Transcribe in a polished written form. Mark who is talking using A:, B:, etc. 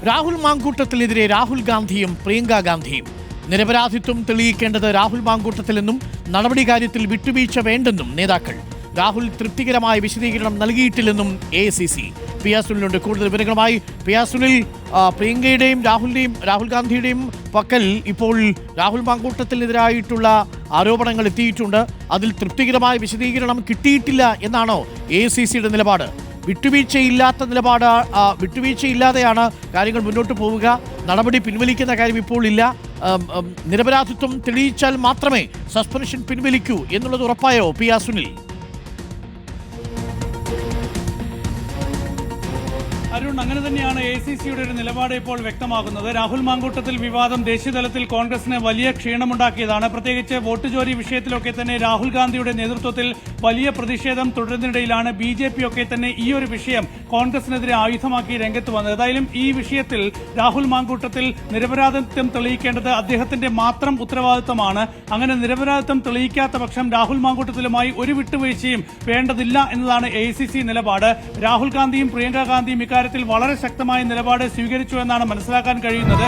A: രാഹുൽ മാങ്കൂട്ടത്തിനെതിരെ രാഹുൽ ഗാന്ധിയും പ്രിയങ്ക ഗാന്ധിയും. നിരപരാധിത്വം തെളിയിക്കേണ്ടത് രാഹുൽ മാങ്കൂട്ടത്തിലെന്നും നടപടി കാര്യത്തിൽ വിട്ടുവീഴ്ച വേണ്ടെന്നും നേതാക്കൾ. രാഹുൽ തൃപ്തികരമായ വിശദീകരണം നൽകിയിട്ടില്ലെന്നും AICC. പി ആർ സുനിലുണ്ട് കൂടുതൽ വിവരങ്ങളുമായി. പി ആർ സുനിൽ, പ്രിയങ്കയുടെയും രാഹുൽ ഗാന്ധിയുടെയും പക്കൽ ഇപ്പോൾ രാഹുൽ മാങ്കൂട്ടത്തിനെതിരായിട്ടുള്ള ആരോപണങ്ങൾ എത്തിയിട്ടുണ്ട്. അതിൽ തൃപ്തികരമായ വിശദീകരണം കിട്ടിയിട്ടില്ല എന്നാണോ AICCയുടെ നിലപാട്? വിട്ടുവീഴ്ചയില്ലാതെയാണ് കാര്യങ്ങൾ മുന്നോട്ട് പോവുക. നടപടി പിൻവലിക്കുന്ന കാര്യം ഇപ്പോൾ ഇല്ല. നിരപരാധിത്വം തെളിയിച്ചാൽ മാത്രമേ സസ്പെൻഷൻ പിൻവലിക്കൂ എന്നുള്ളത് ഉറപ്പായോ പി ആർ സുനിൽ?
B: അരുൺ, അങ്ങനെ തന്നെയാണ് AICCയുടെ ഒരു നിലപാട് ഇപ്പോൾ വ്യക്തമാകുന്നത്. രാഹുൽ മാങ്കൂട്ടത്തിൽ വിവാദം ദേശീയതലത്തിൽ കോൺഗ്രസിന് വലിയ ക്ഷീണമുണ്ടാക്കിയതാണ്. പ്രത്യേകിച്ച് വോട്ട് ചോരി വിഷയത്തിലൊക്കെ തന്നെ രാഹുൽ ഗാന്ധിയുടെ നേതൃത്വത്തിൽ വലിയ പ്രതിഷേധം തുടരുന്നതിനിടയിലാണ് BJP ഒക്കെ തന്നെ ഈ ഒരു വിഷയം കോൺഗ്രസിനെതിരെ ആയുധമാക്കി രംഗത്ത് വന്നത്. ഏതായാലും ഈ വിഷയത്തിൽ രാഹുൽ മാങ്കൂട്ടത്തിൽ നിരപരാധിത്വം തെളിയിക്കേണ്ടത് അദ്ദേഹത്തിന്റെ മാത്രം ഉത്തരവാദിത്തമാണ്. അങ്ങനെ നിരപരാധിത്വം തെളിയിക്കാത്ത പക്ഷം രാഹുൽ മാങ്കൂട്ടത്തിലുമായി ഒരു വിട്ടുവീഴ്ചയും വേണ്ടതില്ല എന്നതാണ് AICC നിലപാട്. രാഹുൽ ഗാന്ധിയും പ്രിയങ്ക ഗാന്ധിയും ഇക്കാര്യത്തിൽ വളരെ ശക്തമായ നിലപാട് സ്വീകരിച്ചു എന്നാണ് മനസ്സിലാക്കാൻ കഴിയുന്നത്.